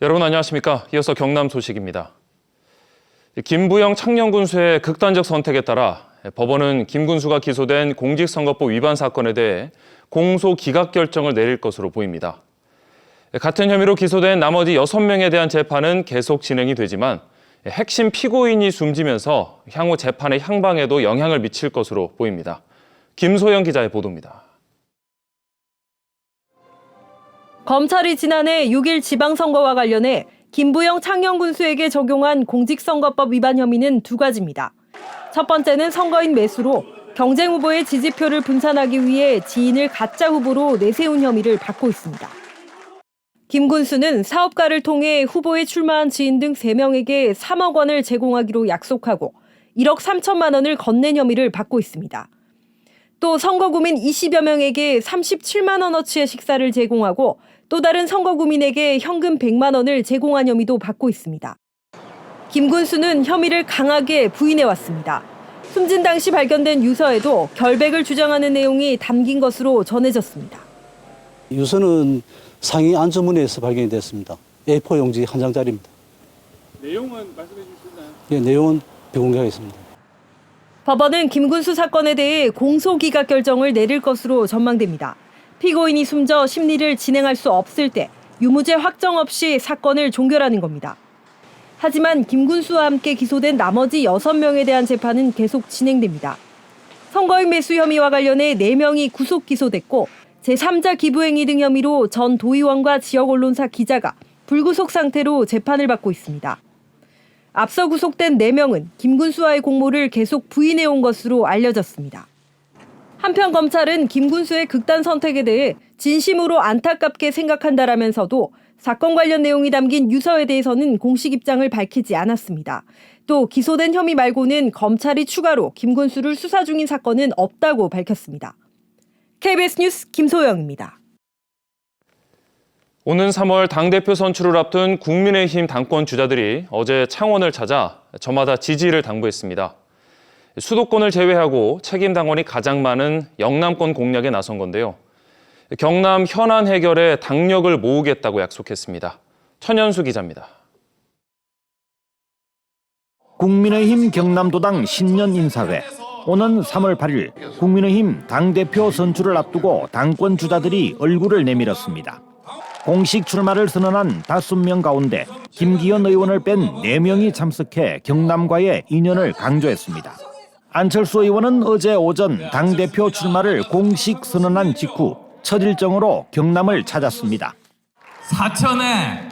여러분 안녕하십니까? 이어서 경남 소식입니다. 김부영 창녕군수의 극단적 선택에 따라 법원은 김 군수가 기소된 공직선거법 위반 사건에 대해 공소 기각 결정을 내릴 것으로 보입니다. 같은 혐의로 기소된 나머지 6명에 대한 재판은 계속 진행이 되지만 핵심 피고인이 숨지면서 향후 재판의 향방에도 영향을 미칠 것으로 보입니다. 김소영 기자의 보도입니다. 검찰이 지난해 6일 지방선거와 관련해 김부영 창녕군수에게 적용한 공직선거법 위반 혐의는 2가지입니다. 첫 번째는 선거인 매수로 경쟁 후보의 지지표를 분산하기 위해 지인을 가짜 후보로 내세운 혐의를 받고 있습니다. 김 군수는 사업가를 통해 후보에 출마한 지인 등 3명에게 3억 원을 제공하기로 약속하고 1억 3천만 원을 건넨 혐의를 받고 있습니다. 또 선거구민 20여 명에게 37만 원어치의 식사를 제공하고 또 다른 선거구민에게 현금 100만 원을 제공한 혐의도 받고 있습니다. 김 군수는 혐의를 강하게 부인해왔습니다. 숨진 당시 발견된 유서에도 결백을 주장하는 내용이 담긴 것으로 전해졌습니다. 유서는 상위 안전문에서 발견이 됐습니다. A4 용지 한 장짜리입니다. 내용은 말씀해 주실 수 있나요? 예, 내용은 비공개하겠습니다. 법원은 김 군수 사건에 대해 공소 기각 결정을 내릴 것으로 전망됩니다. 피고인이 숨져 심리를 진행할 수 없을 때 유무죄 확정 없이 사건을 종결하는 겁니다. 하지만 김 군수와 함께 기소된 나머지 6명에 대한 재판은 계속 진행됩니다. 선거인 매수 혐의와 관련해 4명이 구속 기소됐고 제3자 기부행위 등 혐의로 전 도의원과 지역 언론사 기자가 불구속 상태로 재판을 받고 있습니다. 앞서 구속된 4명은 김 군수와의 공모를 계속 부인해온 것으로 알려졌습니다. 한편 검찰은 김 군수의 극단 선택에 대해 진심으로 안타깝게 생각한다라면서도 사건 관련 내용이 담긴 유서에 대해서는 공식 입장을 밝히지 않았습니다. 또 기소된 혐의 말고는 검찰이 추가로 김 군수를 수사 중인 사건은 없다고 밝혔습니다. KBS 뉴스 김소영입니다. 오는 3월 당대표 선출을 앞둔 국민의힘 당권 주자들이 어제 창원을 찾아 저마다 지지를 당부했습니다. 수도권을 제외하고 책임 당원이 가장 많은 영남권 공략에 나선 건데요. 경남 현안 해결에 당력을 모으겠다고 약속했습니다. 천연수 기자입니다. 국민의힘 경남도당 신년 인사회. 오는 3월 8일 국민의힘 당대표 선출을 앞두고 당권 주자들이 얼굴을 내밀었습니다. 공식 출마를 선언한 5명 가운데 김기현 의원을 뺀 4명이 참석해 경남과의 인연을 강조했습니다. 안철수 의원은 어제 오전 당대표 출마를 공식 선언한 직후 첫 일정으로 경남을 찾았습니다. 사천에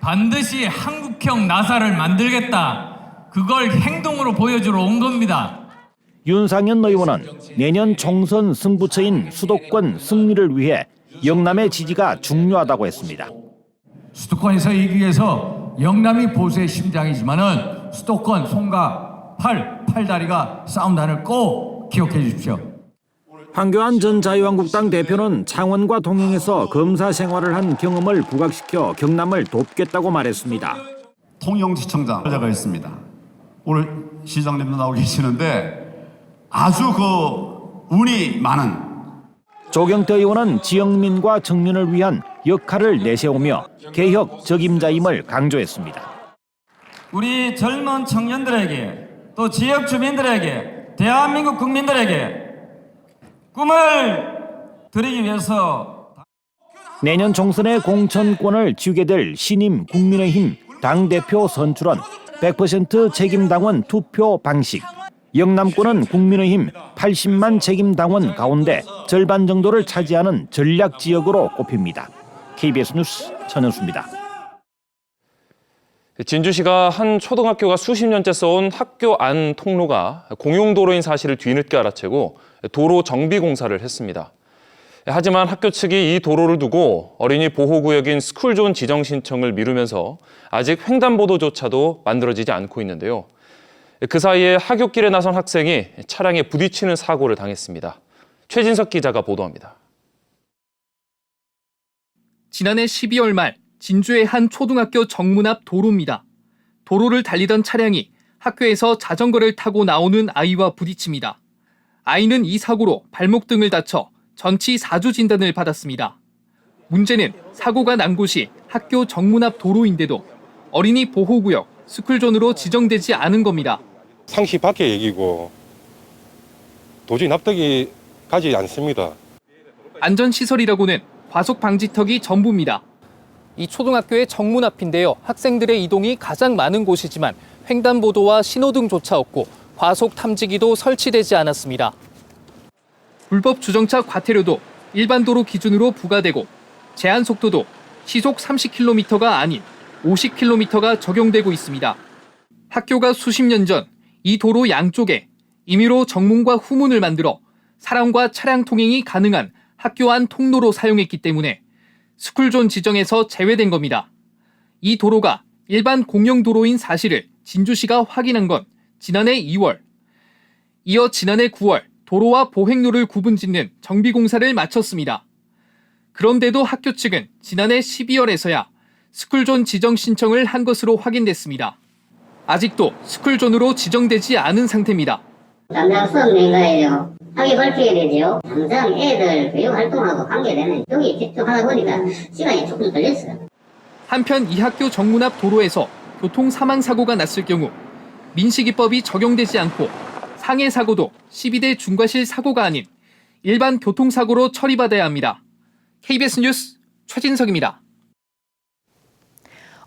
반드시 한국형 나사를 만들겠다. 그걸 행동으로 보여주러 온 겁니다. 윤상현 의원은 내년 총선 승부처인 수도권 승리를 위해 영남의 지지가 중요하다고 했습니다. 수도권에서 이기기 위해서 영남이 보수의 심장이지만은 수도권 손과 팔다리가 싸운다는 꼭 기억해 주십시오. 황교안 전 자유한국당 대표는 창원과 동행해서 검사 생활을 한 경험을 부각시켜 경남을 돕겠다고 말했습니다. 통영시청장 자가 있습니다. 오늘 시장님도 나오고 계시는데 아주 운이 많은. 조경태 의원은 지역민과 청년을 위한 역할을 내세우며 개혁 적임자임을 강조했습니다. 우리 젊은 청년들에게 또 지역 주민들에게 대한민국 국민들에게 꿈을 드리기 위해서 내년 총선의 공천권을 쥐게 될 신임 국민의힘 당대표 선출은 100% 책임당원 투표 방식. 영남권은 국민의힘 80만 책임당원 가운데 절반 정도를 차지하는 전략 지역으로 꼽힙니다. KBS 뉴스 천연수입니다. 진주시가 한 초등학교가 수십 년째 써온 학교 안 통로가 공용도로인 사실을 뒤늦게 알아채고 도로 정비 공사를 했습니다. 하지만 학교 측이 이 도로를 두고 어린이 보호구역인 스쿨존 지정 신청을 미루면서 아직 횡단보도조차도 만들어지지 않고 있는데요. 그 사이에 하굣길에 나선 학생이 차량에 부딪히는 사고를 당했습니다. 최진석 기자가 보도합니다. 지난해 12월 말 진주의 한 초등학교 정문 앞 도로입니다. 도로를 달리던 차량이 학교에서 자전거를 타고 나오는 아이와 부딪힙니다. 아이는 이 사고로 발목 등을 다쳐 전치 4주 진단을 받았습니다. 문제는 사고가 난 곳이 학교 정문 앞 도로인데도 어린이 보호구역, 스쿨존으로 지정되지 않은 겁니다. 상식 밖의 얘기고 도저히 납득이 가지 않습니다. 안전시설이라고는 과속 방지턱이 전부입니다. 이 초등학교의 정문 앞인데요. 학생들의 이동이 가장 많은 곳이지만 횡단보도와 신호등조차 없고 과속 탐지기도 설치되지 않았습니다. 불법 주정차 과태료도 일반 도로 기준으로 부과되고 제한 속도도 시속 30km가 아닌 50km가 적용되고 있습니다. 학교가 수십 년 전 이 도로 양쪽에 임의로 정문과 후문을 만들어 사람과 차량 통행이 가능한 학교 안 통로로 사용했기 때문에 스쿨존 지정에서 제외된 겁니다. 이 도로가 일반 공영도로인 사실을 진주시가 확인한 건 지난해 2월. 이어 지난해 9월 도로와 보행로를 구분짓는 정비공사를 마쳤습니다. 그런데도 학교 측은 지난해 12월에서야 스쿨존 지정 신청을 한 것으로 확인됐습니다. 아직도 스쿨존으로 지정되지 않은 상태입니다. 당장 수업 내가예요. 하게 밝혀야 되죠. 당장 애들 교육 활동하고 관계되는 여기 집중하다 보니까 시간이 조금 걸렸어요. 한편 이 학교 정문 앞 도로에서 교통 사망 사고가 났을 경우 민식이법이 적용되지 않고 상해 사고도 12대 중과실 사고가 아닌 일반 교통사고로 처리받아야 합니다. KBS 뉴스 최진석입니다.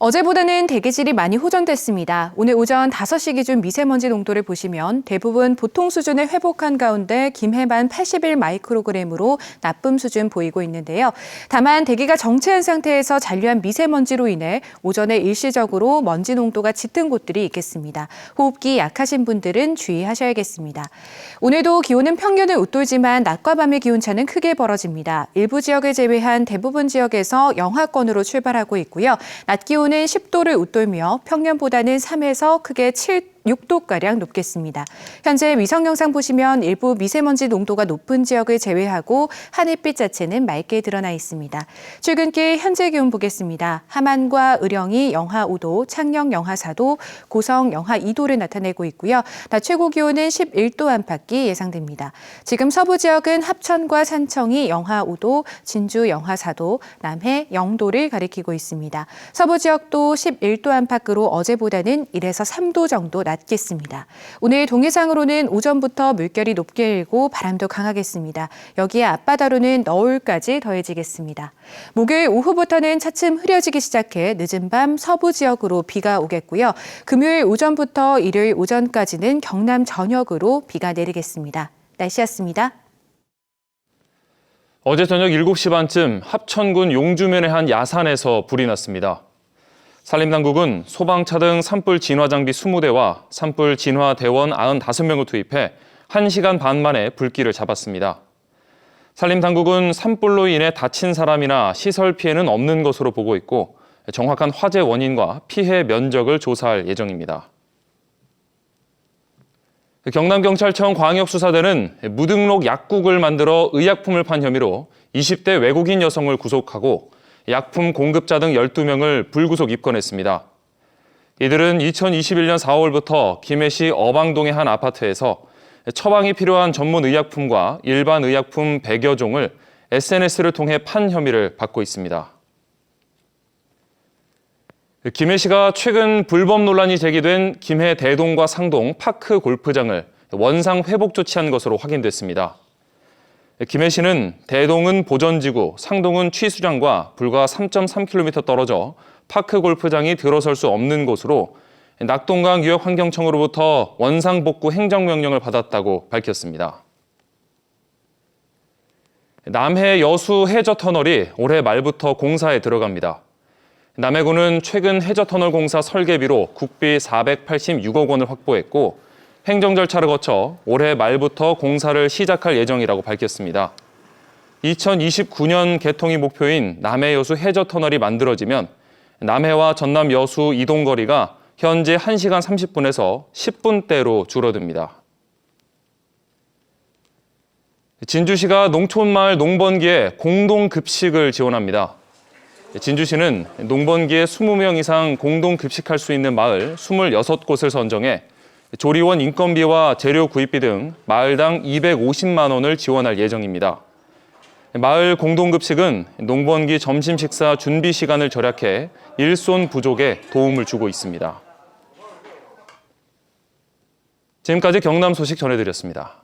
어제보다는 대기질이 많이 호전됐습니다. 오늘 오전 5시 기준 미세먼지 농도를 보시면 대부분 보통 수준을 회복한 가운데 김해만 81마이크로그램으로 나쁨 수준 보이고 있는데요. 다만 대기가 정체한 상태에서 잔류한 미세먼지로 인해 오전에 일시적으로 먼지 농도가 짙은 곳들이 있겠습니다. 호흡기 약하신 분들은 주의하셔야겠습니다. 오늘도 기온은 평년을 웃돌지만 낮과 밤의 기온차는 크게 벌어집니다. 일부 지역을 제외한 대부분 지역에서 영하권으로 출발하고 있고요. 낮 기온은 10도를 웃돌며 평년보다는 3에서 크게 6도가량 높겠습니다. 현재 위성 영상 보시면 일부 미세먼지 농도가 높은 지역을 제외하고 하늘빛 자체는 맑게 드러나 있습니다. 출근길 현재 기온 보겠습니다. 함안과 의령이 영하 5도, 창녕 영하 4도, 고성 영하 2도를 나타내고 있고요. 낮 최고 기온은 11도 안팎이 예상됩니다. 지금 서부 지역은 합천과 산청이 영하 5도, 진주 영하 4도, 남해 0도를 가리키고 있습니다. 서부 지역도 11도 안팎으로 어제보다는 1에서 3도 정도 낮겠습니다. 오늘 동해상으로는 오전부터 물결이 높게 일고 바람도 강하겠습니다. 여기에 앞바다로는 너울까지 더해지겠습니다. 목요일 오후부터는 차츰 흐려지기 시작해 늦은 밤 서부 지역으로 비가 오겠고요. 금요일 오전부터 일요일 오전까지는 경남 전역으로 비가 내리겠습니다. 날씨였습니다. 어제 저녁 7시 반쯤 합천군 용주면의 한 야산에서 불이 났습니다. 산림당국은 소방차 등 산불 진화 장비 20대와 산불 진화 대원 95명을 투입해 1시간 반 만에 불길을 잡았습니다. 산림당국은 산불로 인해 다친 사람이나 시설 피해는 없는 것으로 보고 있고 정확한 화재 원인과 피해 면적을 조사할 예정입니다. 경남경찰청 광역수사대는 무등록 약국을 만들어 의약품을 판 혐의로 20대 외국인 여성을 구속하고 약품 공급자 등 12명을 불구속 입건했습니다. 이들은 2021년 4월부터 김해시 어방동의 한 아파트에서 처방이 필요한 전문 의약품과 일반 의약품 100여 종을 SNS를 통해 판 혐의를 받고 있습니다. 김해시가 최근 불법 논란이 제기된 김해 대동과 상동 파크 골프장을 원상 회복 조치한 것으로 확인됐습니다. 김해시는 대동은 보전지구, 상동은 취수장과 불과 3.3km 떨어져 파크 골프장이 들어설 수 없는 곳으로 낙동강 유역환경청으로부터 원상복구 행정명령을 받았다고 밝혔습니다. 남해 여수 해저터널이 올해 말부터 공사에 들어갑니다. 남해군은 최근 해저터널 공사 설계비로 국비 486억 원을 확보했고 행정 절차를 거쳐 올해 말부터 공사를 시작할 예정이라고 밝혔습니다. 2029년 개통이 목표인 남해 여수 해저터널이 만들어지면 남해와 전남 여수 이동거리가 현재 1시간 30분에서 10분대로 줄어듭니다. 진주시가 농촌마을 농번기에 공동급식을 지원합니다. 진주시는 농번기에 20명 이상 공동급식할 수 있는 마을 26곳을 선정해 조리원 인건비와 재료 구입비 등 마을당 250만 원을 지원할 예정입니다. 마을 공동급식은 농번기 점심 식사 준비 시간을 절약해 일손 부족에 도움을 주고 있습니다. 지금까지 경남 소식 전해드렸습니다.